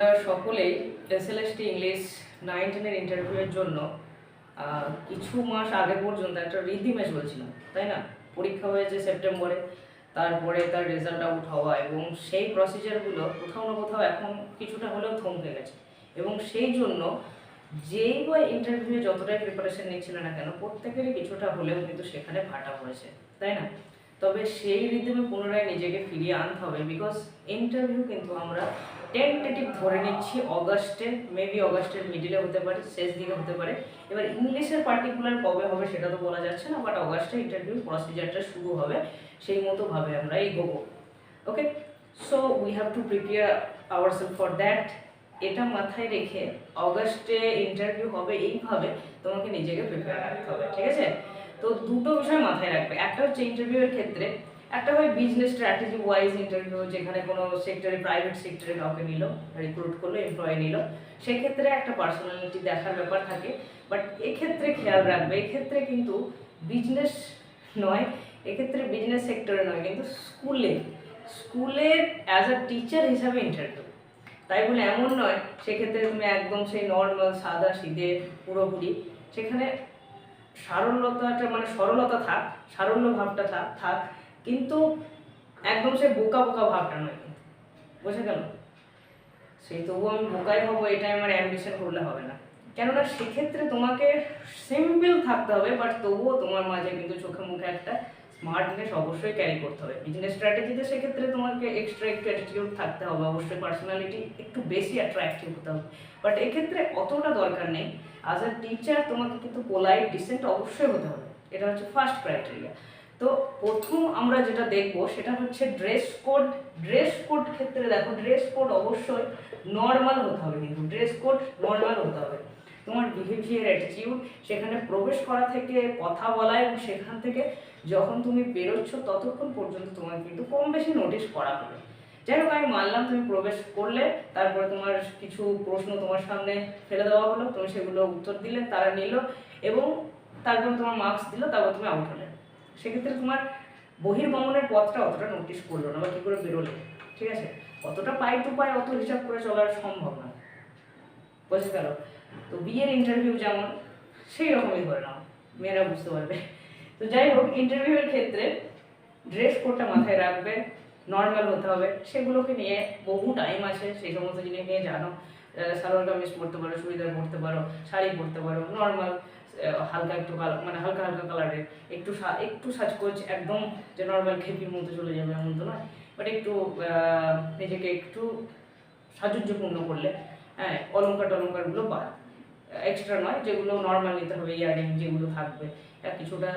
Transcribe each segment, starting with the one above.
সকলেই SLST English 19 এর ইন্টারভিউয়ের জন্য কিছু মাস আগে পর্যন্ত একটা রিদিমে চলছিল, তাই না? পরীক্ষা হয়েছে সেপ্টেম্বরে, তারপরে তার রেজাল্ট আউট হওয়া এবং সেই প্রসিজারগুলো কোথাও না কোথাও এখন কিছুটা হলেও থমকে গেছে। এবং সেই জন্য যেই বা ইন্টারভিউ যতটাই প্রিপারেশন নিচ্ছিল না কেন, প্রত্যেকেরই কিছুটা হলেও কিন্তু সেখানে ভাটা হয়েছে, তাই না? তবে সেই রিদিমে পুনরায় নিজেকে ফিরিয়ে আনতে হবে, বিকজ ইন্টারভিউ কিন্তু আমরা টেন্টেটিভ ধরে নিচ্ছি অগাস্টে, মেবি অগাস্টের মিডিলে হতে পারে, শেষ দিকে হতে পারে। এবার ইংলিশের পার্টিকুলার কবে হবে সেটা তো বলা যাচ্ছে না, বাট অগাস্টে ইন্টারভিউ প্রসিজারটা শুরু হবে, সেই মতো ভাবে আমরা এগোবো। Okay, so we have to prepare ourselves for that. এটা মাথায় রেখে অগাস্টে ইন্টারভিউ হবে, এইভাবে তোমাকে নিজেকে প্রিপেয়ার রাখতে হবে, ঠিক আছে? তো দুটো বিষয় মাথায় রাখবে, একটা হচ্ছে ইন্টারভিউয়ের ক্ষেত্রে একটা হয় বিজনেস স্ট্র্যাটেজি ওয়াইজ ইন্টারভিউ, যেখানে কোনো সেক্টরে, প্রাইভেট সেক্টরে কাউকে নিল, রিক্রুট করলো, এমপ্লয়ি নিল, সেক্ষেত্রে একটা পার্সোনালিটি দেখার ব্যাপার থাকে। বাট এক্ষেত্রে খেয়াল রাখবে, এক্ষেত্রে কিন্তু বিজনেস নয়, এক্ষেত্রে বিজনেস সেক্টরে নয়, কিন্তু স্কুলে অ্যাজ আ টিচার হিসাবে ইন্টারভিউ। তাই বলে এমন নয় সেক্ষেত্রে তুমি একদম সেই নর্মাল সাদা সিধে পুরোপুরি, সেখানে সারলতাটা মানে সরলতা থাক, সারল্য ভাবটা থাক, কিন্তু একদম সে বোকা বোকা ভাবটা নয়, কিন্তু বোঝা গেল? সেই তবুও আমি বোকাই হবো এটাই আমার অ্যাম্বিশন করলে হবে না, কেননা সেক্ষেত্রে তোমাকে সিম্পল থাকতে হবে, বাট তবুও তোমার মাঝে কিন্তু চোখে মুখে একটা স্মার্টনেস অবশ্যই ক্যারি করতে হবে। বিজনেস স্ট্র্যাটেজিতে সেক্ষেত্রে তোমাকে এক্সট্রা একটু অ্যাটিটিউড থাকতে হবে, অবশ্যই পার্সোনালিটি একটু বেশি অ্যাট্রাক্টিভ হতে হবে, বাট এক্ষেত্রে অতটা দরকার নেই। অ্যাজ আ টিচার তোমাকে কিন্তু পোলাইট ডিসেন্ট অবশ্যই হতে হবে, এটা হচ্ছে ফার্স্ট ক্রাইটেরিয়া। তো প্রথম আমরা যেটা দেখবো সেটা হচ্ছে ড্রেস কোড। ড্রেস কোড ক্ষেত্রে দেখো, ড্রেস কোড অবশ্যই নর্মাল হতে হবে, কিন্তু ড্রেস কোড নর্মাল হতে হবে। তোমার বিহেভিয়ার, অ্যাটিটিউড, সেখানে প্রবেশ করা থেকে কথা বলা এবং সেখান থেকে যখন তুমি বেরোচ্ছ ততক্ষণ পর্যন্ত তোমার কিন্তু কম বেশি নোটিস করা হবে। যাই হোক, আমি মানলাম তুমি প্রবেশ করলে, তারপরে তোমার কিছু প্রশ্ন তোমার সামনে ফেলে দেওয়া হলো, তুমি সেগুলো উত্তর দিলে, তারা নিল এবং তারপরে তোমার মার্কস দিল, তারপর তুমি আউট হলে। সেক্ষেত্রে তোমার বহির্গমনের পথটা অতটা নোটিস করলো না, বা কী করে বেরোলে, ঠিক আছে? অতটা পাই টু পাই অত হিসাব করে চলার সম্ভব না, বুঝে গেল? তো বিয়ের ইন্টারভিউ যেমন, সেই রকমই ধরে নাও, মেয়েরা বুঝতে পারবে। তো যাই হোক, ইন্টারভিউয়ের ক্ষেত্রে ড্রেস কোডটা মাথায় রাখবে, নর্মাল হতে হবে, সেগুলোকে নিয়ে বহু টাইম আছে, সেই সমস্ত জিনিস নিয়ে জানো। সালোয়ার কামিজ পরতে পারো, চুড়িদার পরতে পারো, শাড়ি পরতে পারো, নর্মাল হালকা একটু মানে হালকা হালকা কালারের একটু সাজগোজ, একদম যে নর্মাল খেপির মধ্যে চলে যাবে এমন তো নয়, বাট একটু নিজেকে একটু সাজুজ্যপূর্ণ করলে, হ্যাঁ, অলঙ্কারগুলো বাদ, এক্সট্রা নয়, যেগুলো নর্মাল নিতে হবে, ইয়ারিং যেগুলো থাকবে, কিছুটা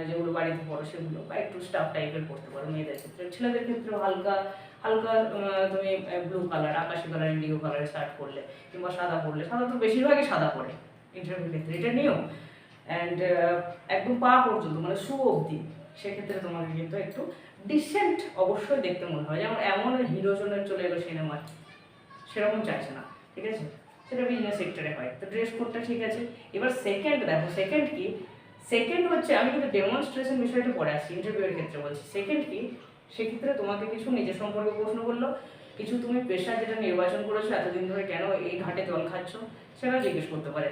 যেগুলো বাড়িতে পড়ো সেগুলো, বা একটু স্টাফ টাইপের করতে পারো মেয়েদের ক্ষেত্রে। ছেলেদের ক্ষেত্রেও হালকা হালকা তুমি ব্লু কালার, আকাশি কালার, ইন্ডিগো কালারের শার্ট পরলে, কিংবা সাদা পরলে, সাদা তো বেশিরভাগই সাদা পরে ইন্টারভিউ ক্ষেত্রে, এটা নিয়ম। অ্যান্ড একদম পা পর্যন্ত মানে শু অবধি, সেক্ষেত্রে তোমাকে কিন্তু একটু ডিসেন্ট অবশ্যই দেখতে মনে হয়, যেমন এমন হিরোজনের চলে এলো সিনেমায়, সেরকম চাইছে না, ঠিক আছে? সেটা বিজনেস সেক্টরে হয়। তো ড্রেস কোডটা ঠিক আছে। এবার সেকেন্ড দেখো, সেকেন্ড কি? সেকেন্ড হচ্ছে, আমি কিন্তু ডেমনস্ট্রেশন বিষয়টা পরে আসছি, ইন্টারভিউয়ের ক্ষেত্রে বলছি। সেকেন্ড কি? সেক্ষেত্রে তোমাকে কিছু নিজের সম্পর্কে প্রশ্ন করলো, কিছু তুমি পেশা যেটা নির্বাচন করেছো এতদিন ধরে কেন এই ঘাটে জল খাচ্ছ সেটা জিজ্ঞেস করতে পারে।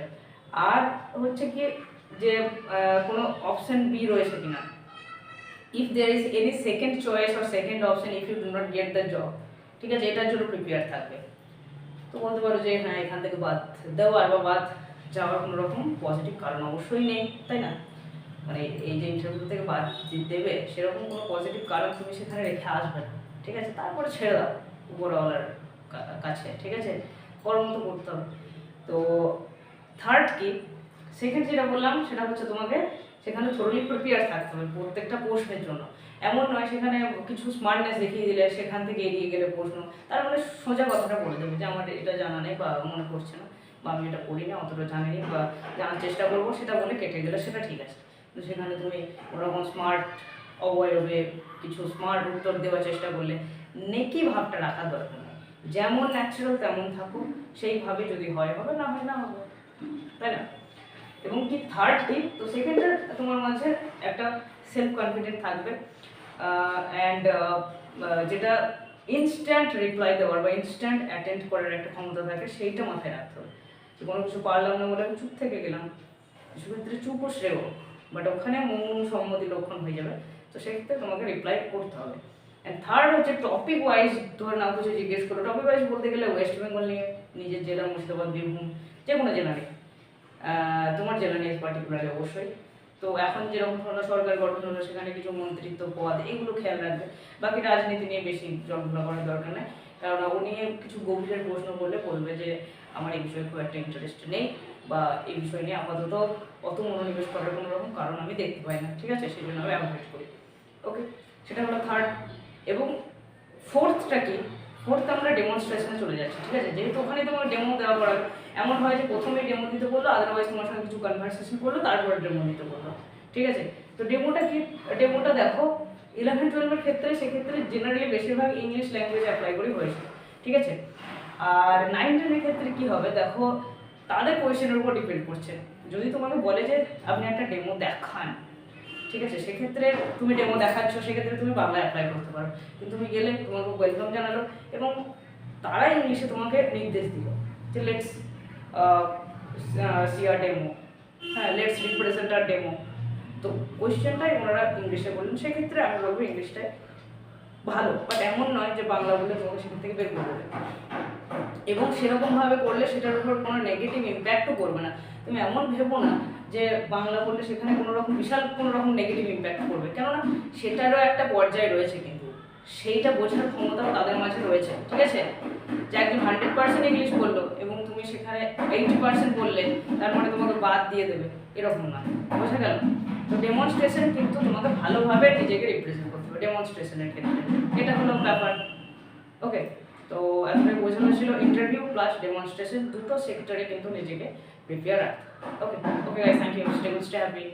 আর হচ্ছে কি, যে কোনো অপশন বি রয়েছে কিনা, if there is any second choice or second option if you do not get the job, ঠিক আছে? এটার জন্য প্রিপেয়ার থাকবে। তো বলতে পারো যে হ্যাঁ, এখান থেকে বাদ দেওয়ার বা বাদ যাওয়ার কোনো রকম পজিটিভ কারণ অবশ্যই নেই, তাই না? মানে এই যে ইন্টারভিউ থেকে বাদ দেবে সেরকম কোনো পজিটিভ কারণ তুমি সেখানে রেখে আসবে না, ঠিক আছে? তারপরে ছেড়ে দাও উপরওয়ালার কাছে, ঠিক আছে? কর্ম তো করতে হবে। তো থার্ড কি, সেকেন্ড যেটা বললাম সেটা হচ্ছে তোমাকে সেখানে থরলি প্রিপেয়ার থাকতে হবে প্রত্যেকটা প্রশ্নের জন্য। এমন নয় সেখানে কিছু স্মার্টনেস দেখিয়ে দিলে সেখান থেকে এড়িয়ে গেলে প্রশ্ন, তার মানে সোজা কথাটা বলে দেবে যে আমার এটা জানা নেই, বা মনে পড়ছে না, বা আমি এটা পড়ি না, অতটা জানিনি, বা জানার চেষ্টা করবো, সেটা বলে কেটে গেলে সেটা ঠিক আছে। কিন্তু সেখানে তুমি ওরকম স্মার্ট অবয়বে কিছু স্মার্ট উত্তর দেওয়ার চেষ্টা করলে নেকি ভাবটা রাখার দরকার নেই, যেমন ন্যাচারাল তেমন থাকুক, সেইভাবে যদি হয় হবে, না হয় না হবে, তাই না? এবং কি থার্ড থিং, তো সেকেন্ডটা তোমার মাঝে একটা সেলফ কনফিডেন্ট থাকবে, অ্যান্ড যেটা ইনস্ট্যান্ট রিপ্লাই দেওয়ার বা ইনস্ট্যান্ট অ্যাটেন্ড করার একটা ক্ষমতা থাকে, সেইটা মাথায় রাখতে হবে। যে কোনো কিছু পারলাম না বলে আমি চুপ থেকে গেলাম, কিছু ক্ষেত্রে চুপও শ্রেয়, বাট ওখানে মৌন সম্মতি লক্ষণ হয়ে যাবে। তো সেক্ষেত্রে তোমাকে রিপ্লাই করতে হবে। অ্যান্ড থার্ড হচ্ছে টপিক ওয়াইজ, ধরে নাও কিছু জিজ্ঞেস করো, টপিক ওয়াইজ বলতে গেলে ওয়েস্ট বেঙ্গল নিয়ে, নিজের জেলা মুর্শিদাবাদ, বীরভূম, যে কোনো জেলা নিয়ে, তোমার জেলা নিয়ে পার্টিকুলারলি অবশ্যই। তো এখন যেরকম ধরনের সরকার গঠন হলো, সেখানে কিছু মন্ত্রিত্ব পদ, এগুলো খেয়াল রাখবে। বাকি রাজনীতি নিয়ে বেশি জল্পনা করার দরকার নেই, কারণ ও নিয়ে কিছু গভীরের প্রশ্ন করলে বলবে যে আমার এই বিষয়ে খুব একটা ইন্টারেস্ট নেই, বা এই বিষয় নিয়ে আপাতত অত মনোনিবেশ করার কোনো রকম কারণ আমি দেখতে পাই না, ঠিক আছে, সেই জন্য আমি অ্যাভয়েড করি। ওকে, সেটা হলো থার্ড। এবং ফোর্থটা কি, ফোর্থ আমরা ডেমনস্ট্রেশনে চলে যাচ্ছি, ঠিক আছে। যেহেতু ওখানে তোমার ডেমো দেওয়া করাবে, এমন হয় যে প্রথমেই ডেমো দিতে বললো, আদারওয়াইজ তোমার সঙ্গে কিছু কনভারসেশন করলো, তারপরে ডেমো দিতে বললো, ঠিক আছে। তো ডেমোটা কি, ডেমোটা দেখো 11-12 ক্ষেত্রে, সেক্ষেত্রে জেনারেলি বেশিরভাগ ইংলিশ ল্যাঙ্গুয়েজ অ্যাপ্লাই করেই হয়েছে, ঠিক আছে। আর 9-10 ক্ষেত্রে কি হবে দেখো, তাদের কোয়েশ্চেনের উপর ডিপেন্ড করছে। যদি তোমাকে বলে যে আপনি একটা ডেমো দেখান, ঠিক আছে, সেক্ষেত্রে তুমি ডেমো দেখাচ্ছ, সেক্ষেত্রে তুমি বাংলা অ্যাপ্লাই করতে পারো। কিন্তু তুমি গেলে, তোমাকে ওয়েলকাম জানালো এবং তারা ইংলিশে তোমাকে নির্দেশ দিল যে লেটস সি আর ডেমো, হ্যাঁ, লেটস রিপ্রেজেন্ট আর ডেমো। তো কোয়েশ্চেনটাই ওনারা ইংলিশে বললেন, সেক্ষেত্রে আমি বলবো ইংলিশটাই ভালো, বাট এমন নয় যে বাংলা বলে তোমাকে সেখান থেকে বের করে দেবে। এবং সেরকমভাবে করলে সেটার উপর কোনো নেগেটিভ ইম্প্যাক্টও করবে না। তুমি এমন ভেবো না যে বাংলা বললে সেখানে কোনো রকম বিশাল কোনো রকম নেগেটিভ ইম্প্যাক্ট করবে, কেননা সেটারও একটা পর্যায়ে রয়েছে, কিন্তু সেইটা বোঝার ক্ষমতাও তাদের মাঝে রয়েছে, ঠিক আছে। যে একজন 100% ইংলিশ বললো এবং তুমি সেখানে 80% বললে, তার মানে তোমাকে বাদ দিয়ে দেবে, এরকম না, বোঝা গেল। তো ডেমনস্ট্রেশন কিন্তু তোমাকে ভালোভাবে নিজেকে রিপ্রেজেন্ট করতে হবে ডেমনস্ট্রেশনের ক্ষেত্রে, এটা হলো ব্যাপার। ওকে, তো এতটাই বোঝানো ছিল ইন্টারভিউ প্লাস ডেমনস্ট্রেশন, দুটো সেক্টরে কিন্তু নিজেকে প্রিপেয়ার রাখতে। Okay okay guys, thank you, stay good, stay happy.